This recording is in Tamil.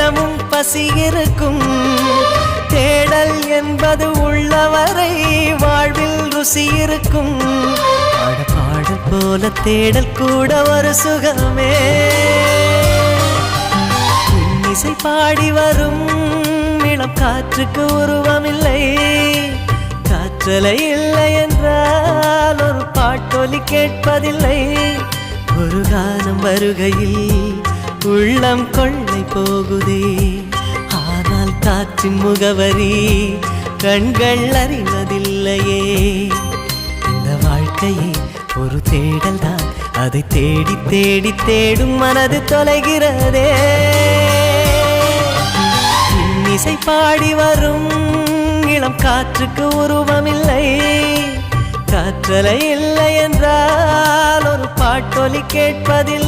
தினமும் பசி இருக்கும். தேடல் என்பது உள்ளவரை வாழ்வில் ருசி இருக்கும். பாடல் போல தேடல் கூட ஒரு சுகமே. இசை பாடி வரும் இளம் காற்றுக்கு உருவமில்லை. காற்றலை இல்லை என்றால் ஒரு பாட்டொலி கேட்பதில்லை. ஒரு காலம் வருகையில் உள்ளம் கொள்ளை போகுதே. ஆனால் காற்றின் முகவரி கண்கள் அறிவதில்லையே. இந்த வாழ்க்கையே ஒரு தேடல் தான். அதை தேடி தேடி தேடும் மனது தொலைகிறதே. இசை பாடி வரும் இளம் காற்றுக்கு உருவமில்லை. காற்றலை இல்லை என்றால் ஒரு பாட்டொலி கேட்பதில்லை.